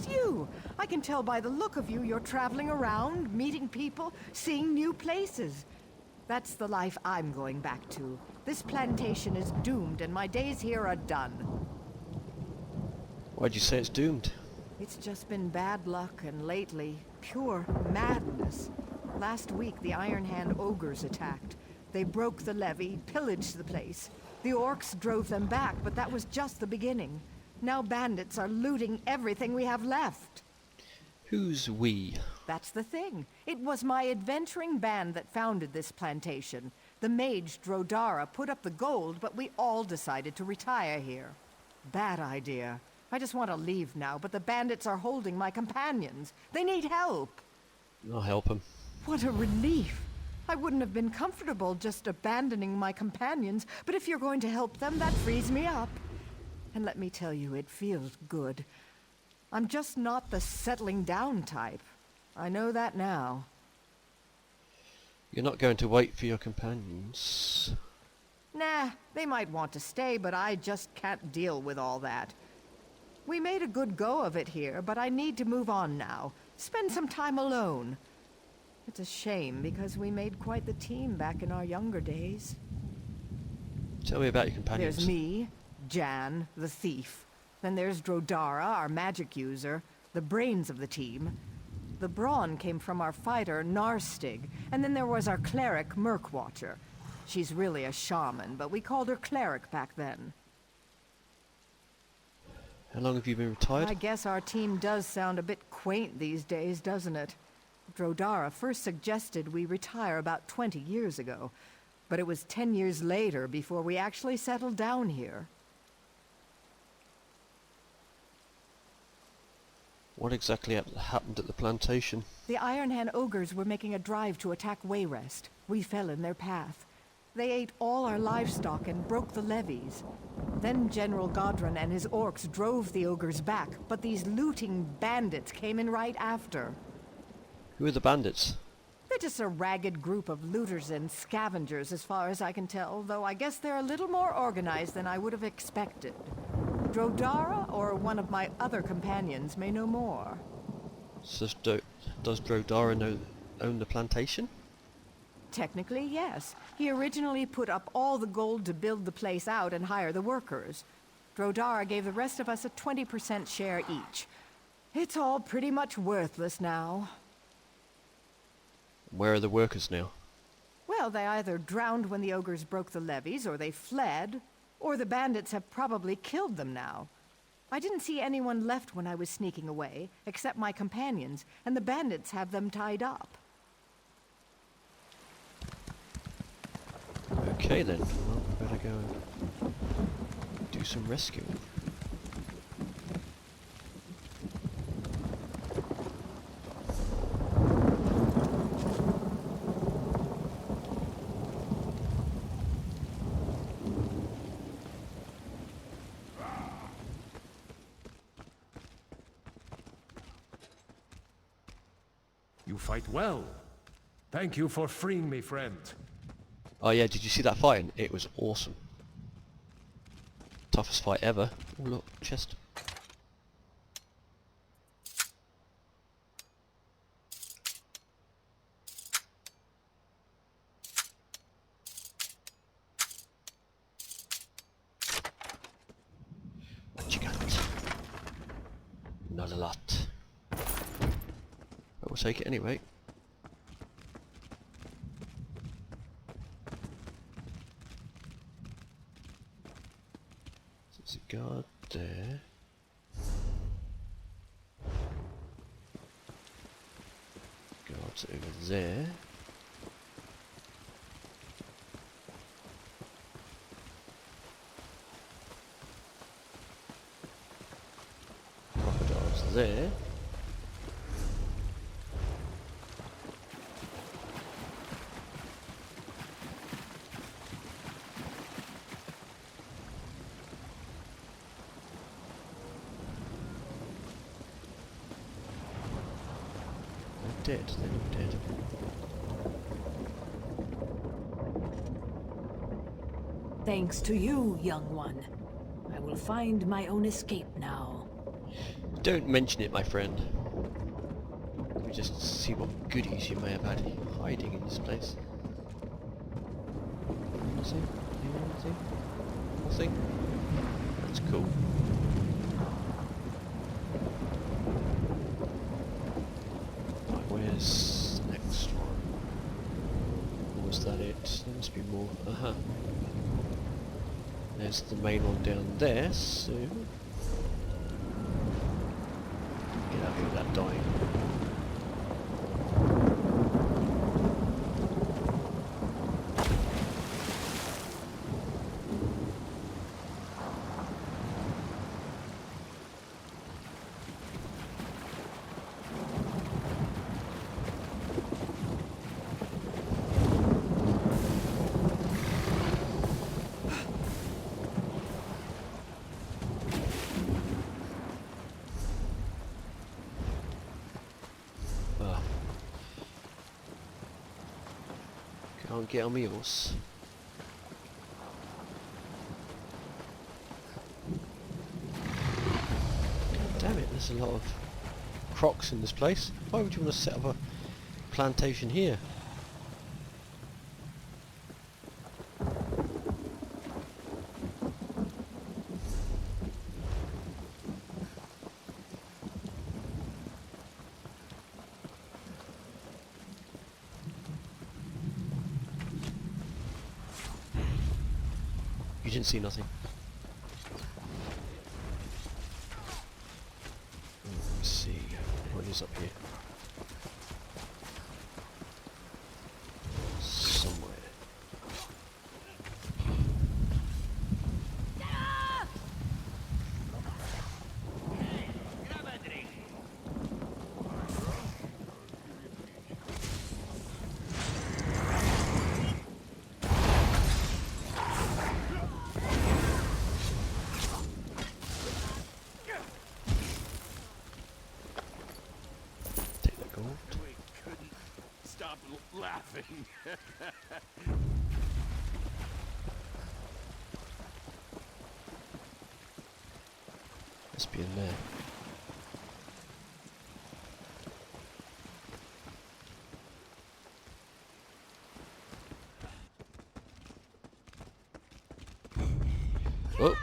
it's you. I can tell by the look of you you're traveling around, meeting people, seeing new places. That's the life I'm going back to. This plantation is doomed and my days here are done. Why'd you say it's doomed? It's just been bad luck, and lately, pure madness. Last week, the Iron Hand ogres attacked. They broke the levee, pillaged the place. The orcs drove them back, but that was just the beginning. Now bandits are looting everything we have left. Who's we? That's the thing. It was my adventuring band that founded this plantation. The mage Drodara put up the gold, but we all decided to retire here. Bad idea. I just want to leave now, but the bandits are holding my companions. They need help. I'll help him. What a relief. I wouldn't have been comfortable just abandoning my companions, but if you're going to help them, that frees me up. And let me tell you, it feels good. I'm just not the settling down type. I know that now. You're not going to wait for your companions. Nah, they might want to stay, but I just can't deal with all that. We made a good go of it here, but I need to move on now. Spend some time alone. It's a shame, because we made quite the team back in our younger days. Tell me about your companions. There's me, Jan, the thief. Then there's Drodara, our magic user, the brains of the team. The brawn came from our fighter, Narstig, and then there was our cleric, Murkwatcher. She's really a shaman, but we called her cleric back then. How long have you been retired? I guess our team does sound a bit quaint these days, doesn't it? Drodara first suggested we retire about 20 years ago, but it was 10 years later before we actually settled down here. What exactly happened at the plantation? The Iron Hand ogres were making a drive to attack Wayrest. We fell in their path. They ate all our livestock and broke the levees. Then General Godrun and his orcs drove the ogres back, but these looting bandits came in right after. Who are the bandits? They're just a ragged group of looters and scavengers as far as I can tell, though I guess they're a little more organized than I would have expected. Drodara or one of my other companions may know more. So does Drodara own the plantation? Technically, yes. He originally put up all the gold to build the place out and hire the workers. Drodara gave the rest of us a 20% share each. It's all pretty much worthless now. Where are the workers now? Well, they either drowned when the ogres broke the levees, or they fled, or the bandits have probably killed them now. I didn't see anyone left when I was sneaking away, except my companions, and the bandits have them tied up. Okay then, well, we better go and do some rescuing. You fight well. Thank you for freeing me, friend. Oh yeah, did you see that fighting? It was awesome. Toughest fight ever. Oh look, chest. What you got? Not a lot. But we'll take it anyway. There's a guard there. Guards over there. Crocodiles there. Dead, they're not dead. Thanks to you, young one. I will find my own escape now. Don't mention it, my friend. Let me just see what goodies you may have had hiding in this place. Anything? Anything? Nothing? That's cool. Right, where's the next one? Or was that it? There must be more. Uh-huh. There's the main one down there, so... Get out of here without dying. Can't get on my horse. Damn it, there's a lot of crocs in this place. Why would you want to set up a plantation here? You didn't see nothing. Let me see what is up here. Somewhere. Stop laughing. Must be in there. Oh!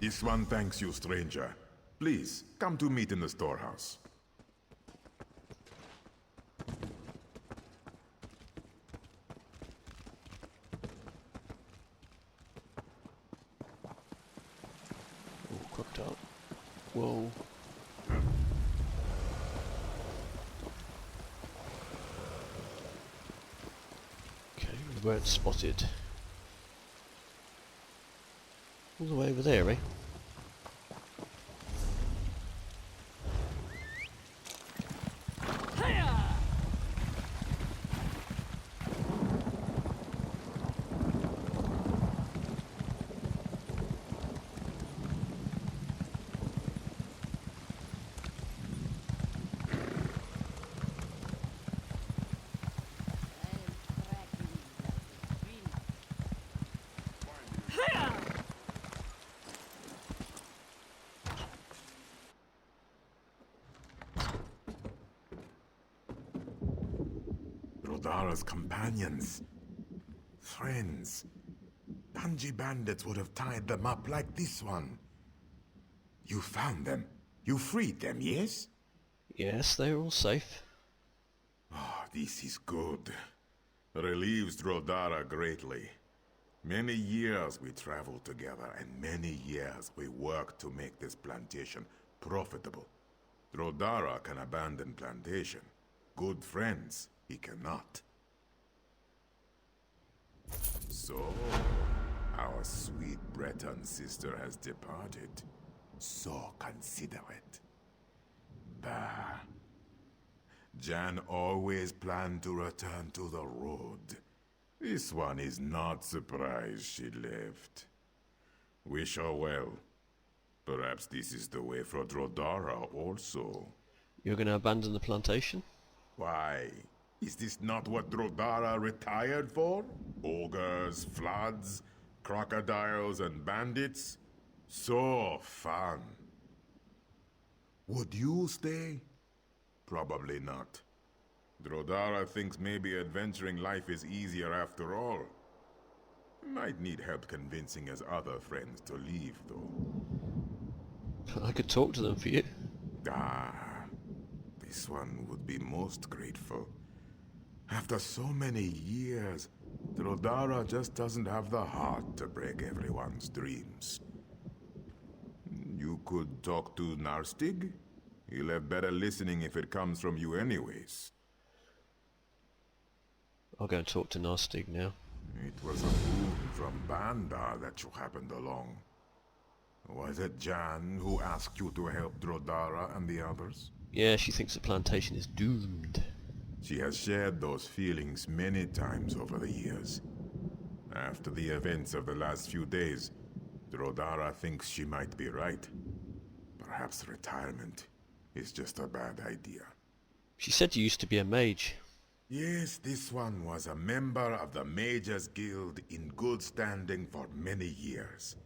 This one thanks you, stranger. Please, come to meet in the storehouse. Oh, crocodile. Whoa. Okay, we weren't spotted. All the way over there, eh? Rodara's companions. Friends. Tangi bandits would have tied them up like this one. You found them. You freed them, yes? Yes, they're all safe. Oh, this is good. Relieves Rodara greatly. Many years we traveled together, and many years we worked to make this plantation profitable. Rodara can abandon Plantation. Good friends, he cannot. So, our sweet Breton sister has departed. So considerate. Bah. Jan always planned to return to the road. This one is not surprised she left. Wish her well. Perhaps this is the way for Rodara also. You're going to abandon the plantation? Why? Is this not what Rodara retired for? Ogres, floods, crocodiles, and bandits? So fun. Would you stay? Probably not. Rodara thinks maybe adventuring life is easier after all. Might need help convincing his other friends to leave, though. I could talk to them for you. Ah, this one would be most grateful. After so many years, Rodara just doesn't have the heart to break everyone's dreams. You could talk to Narstig? He'll have better listening if it comes from you anyways. I'll go and talk to Narstig now. It was a boon from Bandar that you happened along. Was it Jan who asked you to help Rodara and the others? Yeah, she thinks the plantation is doomed. She has shared those feelings many times over the years. After the events of the last few days, Rodara thinks she might be right. Perhaps retirement is just a bad idea. She said you used to be a mage. Yes, this one was a member of the Mages Guild in good standing for many years.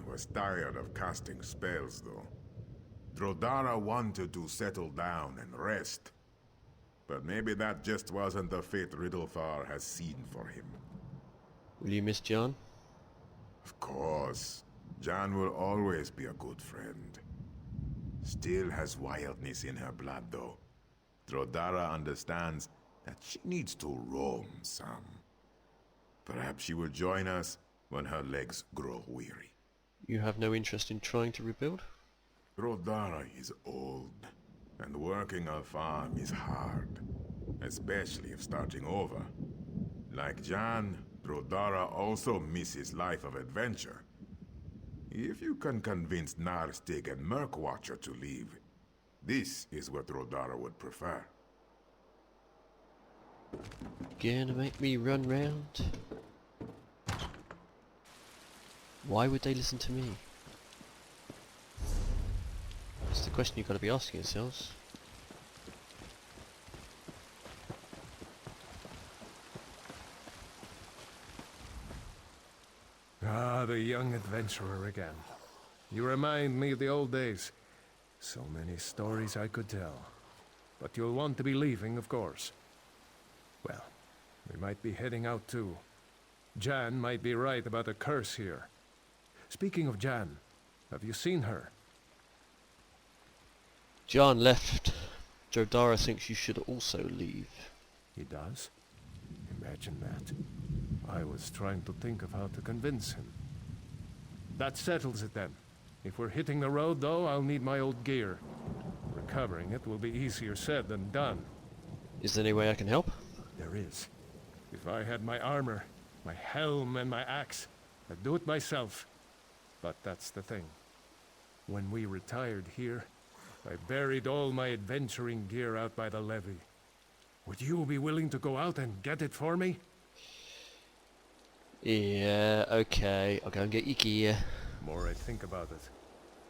Was tired of casting spells, though. Rodara wanted to settle down and rest. But maybe that just wasn't the fate Riddlefar has seen for him. Will you miss John? Of course. Jan will always be a good friend. Still has wildness in her blood, though. Rodara understands that she needs to roam some. Perhaps she will join us when her legs grow weary. You have no interest in trying to rebuild? Rodara is old, and working a farm is hard, especially if starting over. Like Jan, Rodara also misses life of adventure. If you can convince Narstig and Murkwatcher to leave, this is what Rodara would prefer. Gonna make me run round? Why would they listen to me? That's the question you've got to be asking yourselves. Ah, the young adventurer again. You remind me of the old days. So many stories I could tell. But you'll want to be leaving, of course. Well, we might be heading out too. Jan might be right about a curse here. Speaking of Jan, have you seen her? John left. Jodara thinks you should also leave. He does? Imagine that. I was trying to think of how to convince him. That settles it then. If we're hitting the road, though, I'll need my old gear. Recovering it will be easier said than done. Is there any way I can help? There is. If I had my armor, my helm, and my axe, I'd do it myself. But that's the thing. When we retired here, I buried all my adventuring gear out by the levee. Would you be willing to go out and get it for me? Yeah, okay. I'll go and get your gear. More I think about it,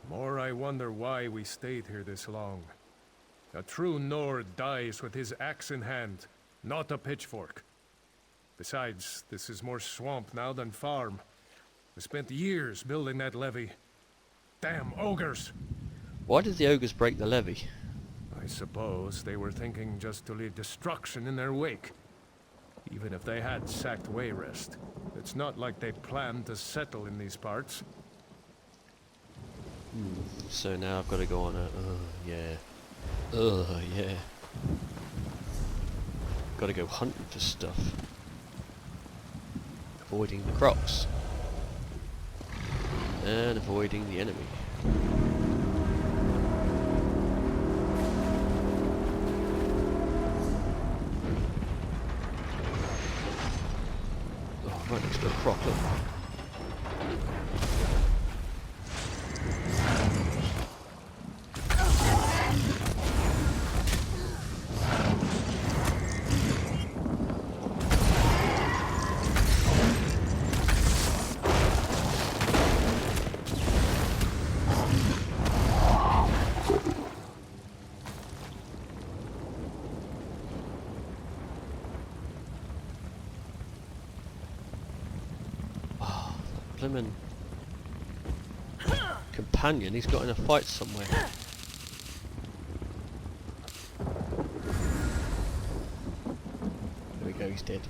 more I wonder why we stayed here this long. A true Nord dies with his axe in hand, not a pitchfork. Besides, this is more swamp now than farm. We spent years building that levee. Damn ogres! Why did the ogres break the levee? I I suppose they were thinking just to leave destruction in their wake. Even if they had sacked Wayrest, it's not like they planned to settle in these parts. So now I've got to go on a... yeah. Got to go hunting for stuff. Avoiding the crocs. And avoiding the enemy. Oh, right next to a croc, look. Blimmin' companion, he's got in a fight somewhere. There we go, he's dead.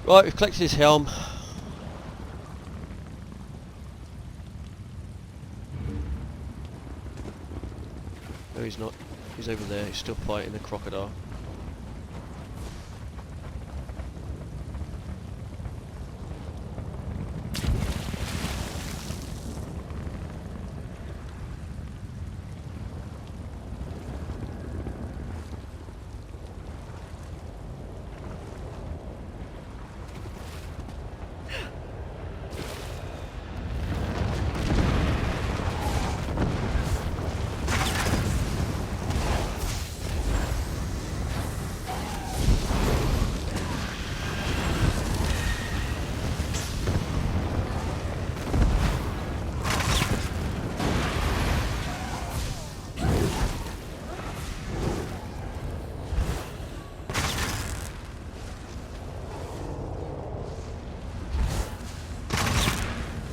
Right, we've collected his helm. No, he's not. He's over there, he's still fighting the crocodile.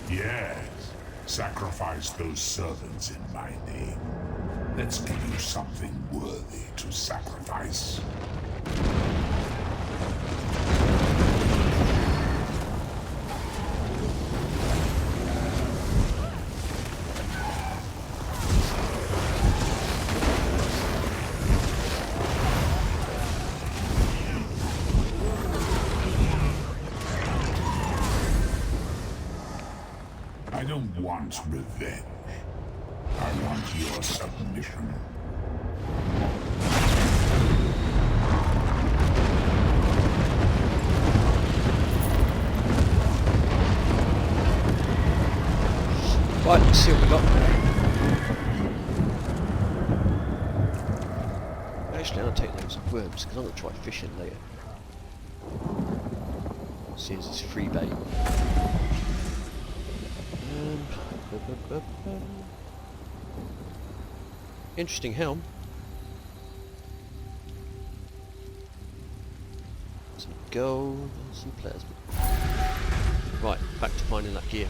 Yes, sacrifice those servants in my name. Let's give you something worthy to sacrifice. I don't want revenge. I want your submission. Right, let's see what we got. Actually, I'll take those worms because I'm going to try fishing later. Seeing as it's free bait. Interesting helm. Some gold and some plasma. Right, back to finding that gear.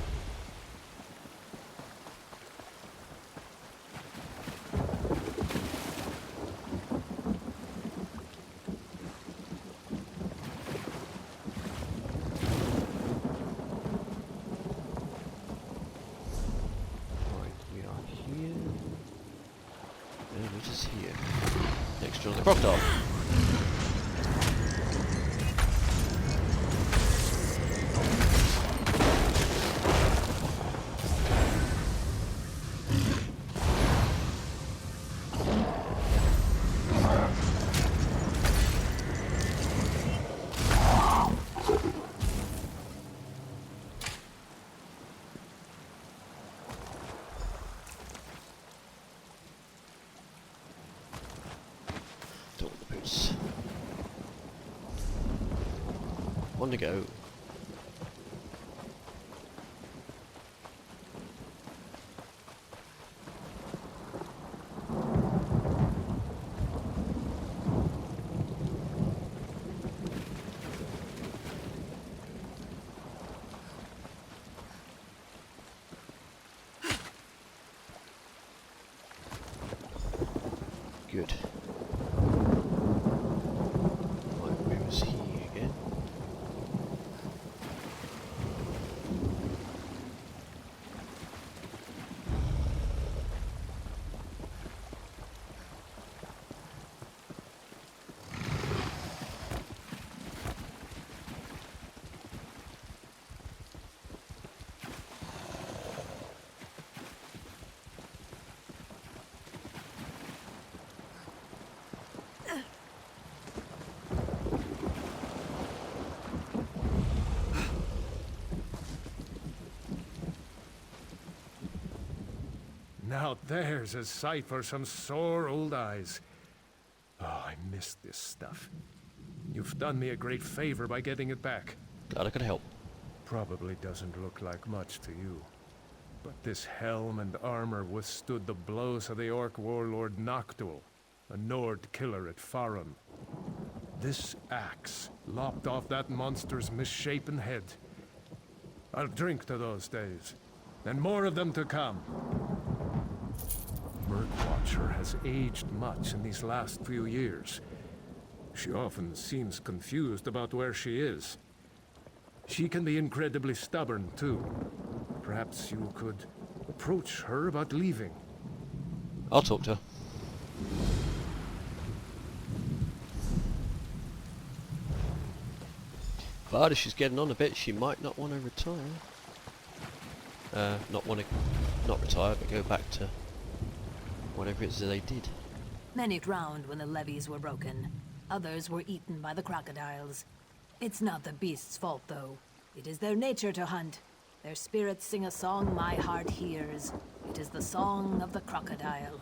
Here. Next to the crocodile. One to go. good. Right, where was he again? Now there's a sight for some sore old eyes. Oh, I missed this stuff. You've done me a great favor by getting it back. Glad I could help. Probably doesn't look like much to you. But this helm and armor withstood the blows of the orc warlord Noctul, a Nord killer at Farum. This axe lopped off that monster's misshapen head. I'll drink to those days, and more of them to come. Murkwatcher has aged much in these last few years. She often seems confused about where she is. She can be incredibly stubborn, too. Perhaps you could approach her about leaving. I'll talk to her. But if she's getting on a bit, she might not want to retire. Not retire, but go back to whatever it is that they did. Many drowned when the levees were broken. Others were eaten by the crocodiles. It's not the beasts' fault, though. It is their nature to hunt. Their spirits sing a song my heart hears. It is the song of the crocodile.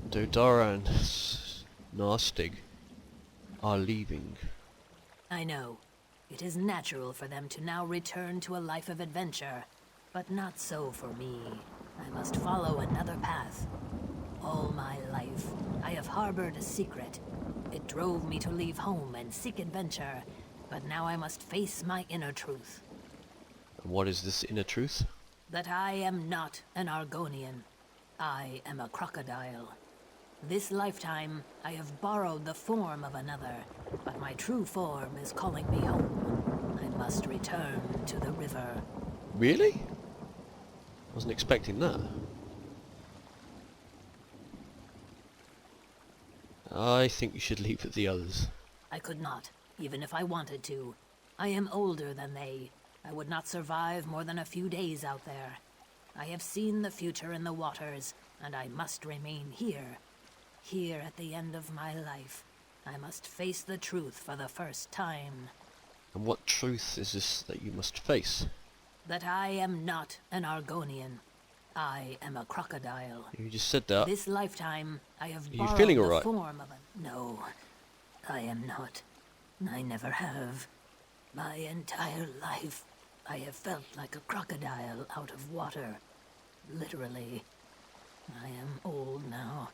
Dodara and Narstig are leaving. I know. It is natural for them to now return to a life of adventure. But not so for me. I must follow another path. All my life, I have harbored a secret. It drove me to leave home and seek adventure, but now I must face my inner truth. And what is this inner truth? That I am not an Argonian. I am a crocodile. This lifetime, I have borrowed the form of another, but my true form is calling me home. I must return to the river. Really? Wasn't expecting that. I think you should leave with the others. I could not, even if I wanted to. I am older than they. I would not survive more than a few days out there. I have seen the future in the waters, and I must remain here. Here at the end of my life. I must face the truth for the first time. And what truth is this that you must face? That I am not an Argonian. I am a crocodile. You just said that. This lifetime, I have Are you borrowed feeling the alright? form of a... No, I am not. I never have. My entire life, I have felt like a crocodile out of water. Literally. I am old now,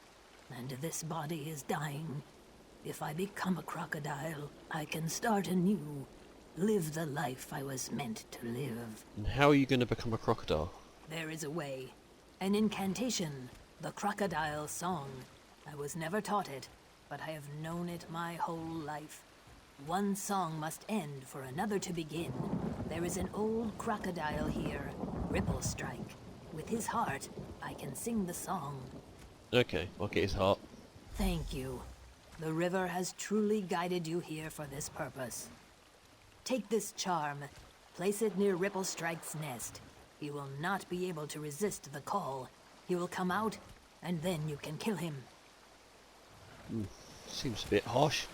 and this body is dying. If I become a crocodile, I can start anew. Live the life I was meant to live. And how are you going to become a crocodile? There is a way. An incantation. The crocodile song. I was never taught it, but I have known it my whole life. One song must end for another to begin. There is an old crocodile here, Ripple Strike. With his heart, I can sing the song. Okay, I'll get his heart. Thank you. The river has truly guided you here for this purpose. Take this charm. Place it near Ripple Strike's nest. He will not be able to resist the call. He will come out, and then you can kill him. Seems a bit harsh.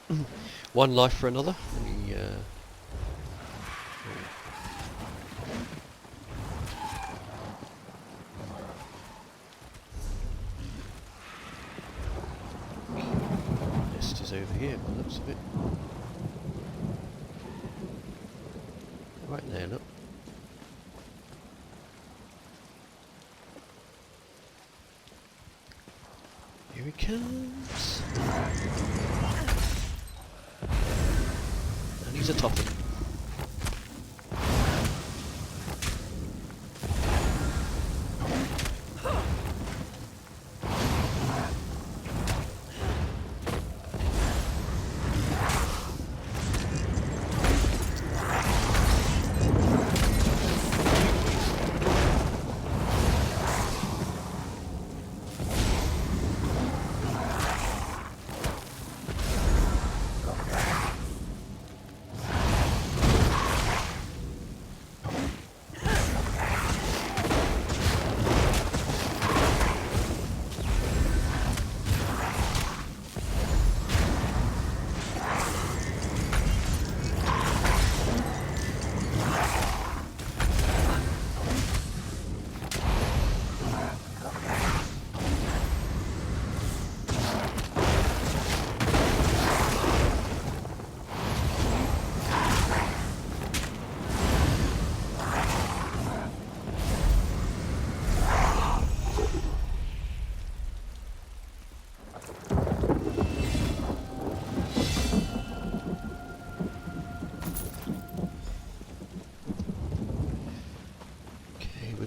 One life for another. Let me, Nest is over here, by the looks of it. Right there, look. Here he comes. And he's a tough one.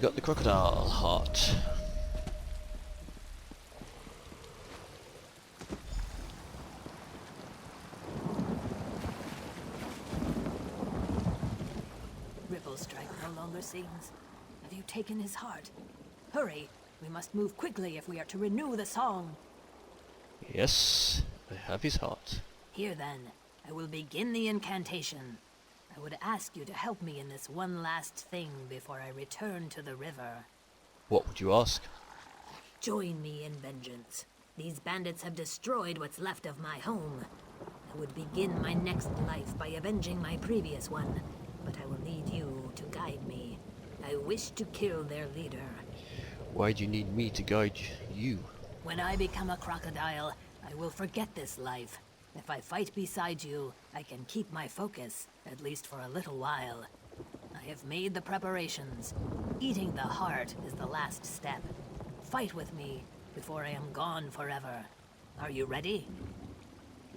got the crocodile heart. Ripple Strike no longer sings. Have you taken his heart? Hurry! We must move quickly if we are to renew the song. Yes, I have his heart. Here then, I will begin the incantation. I would ask you to help me in this one last thing before I return to the river. What would you ask? Join me in vengeance. These bandits have destroyed what's left of my home. I would begin my next life by avenging my previous one, but I will need you to guide me. I wish to kill their leader. Why do you need me to guide you? When I become a crocodile, I will forget this life. If I fight beside you, I can keep my focus, at least for a little while. I have made the preparations. Eating the heart is the last step. Fight with me before I am gone forever. Are you ready?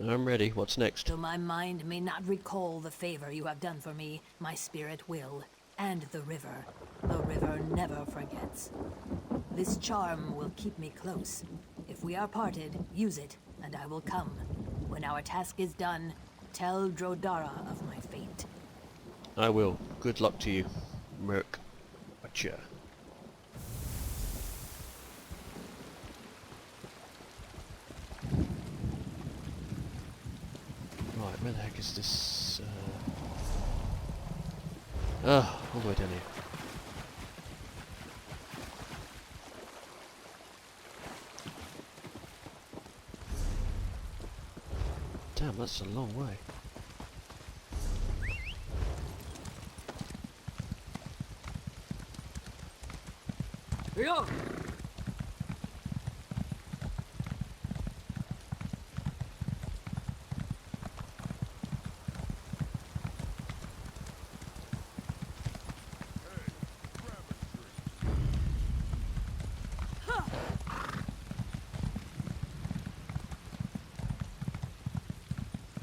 I'm ready. What's next? Though my mind may not recall the favor you have done for me, my spirit will. And the river. The river never forgets. This charm will keep me close. If we are parted, use it, and I will come. When our task is done, tell Drodara of my fate. I will. Good luck to you, Merc. Watcher. Right, where the heck is this? All the way down here. Damn, that's a long way. Yeah.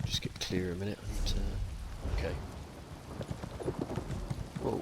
Just get clear a minute and okay. Whoa.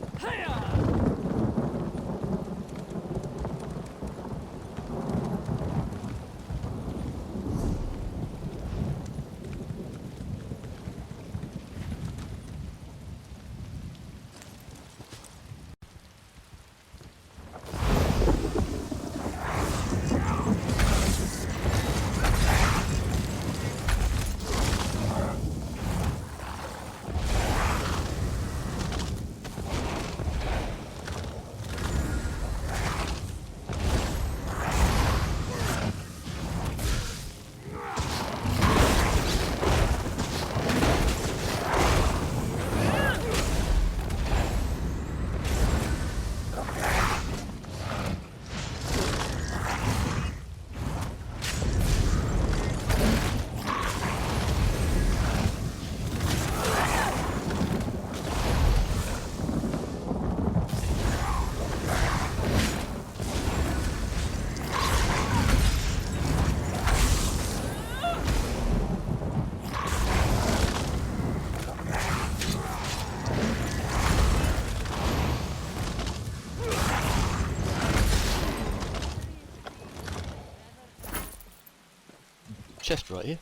Chest right here.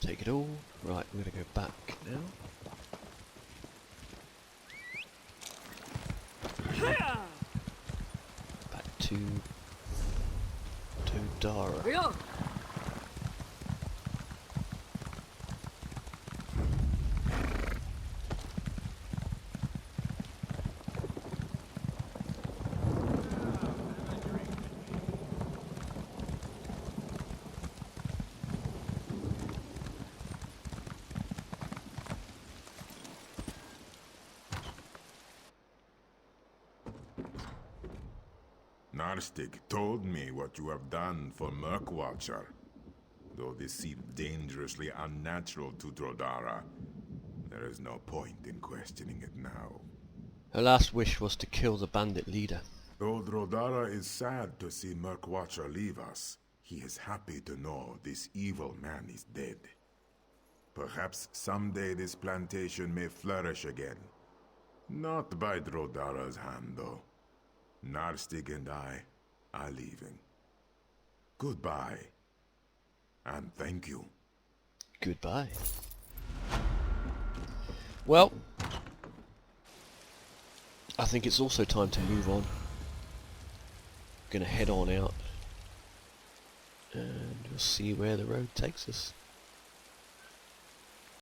Take it all. Right, we're gonna go back now. Back to Dara. Narstig told me what you have done for Murkwatcher. Though this seemed dangerously unnatural to Drodara, There is no point in questioning it now. Her last wish was to kill the bandit leader. Old Rodara is sad to see Murkwatcher leave us. He is happy to know this evil man is dead. Perhaps someday this plantation may flourish again. Not by Rodara's hand, though. Narstig and I are leaving. Goodbye. And thank you. Goodbye. Well, I think it's also time to move on. Gonna head on out and we'll see where the road takes us.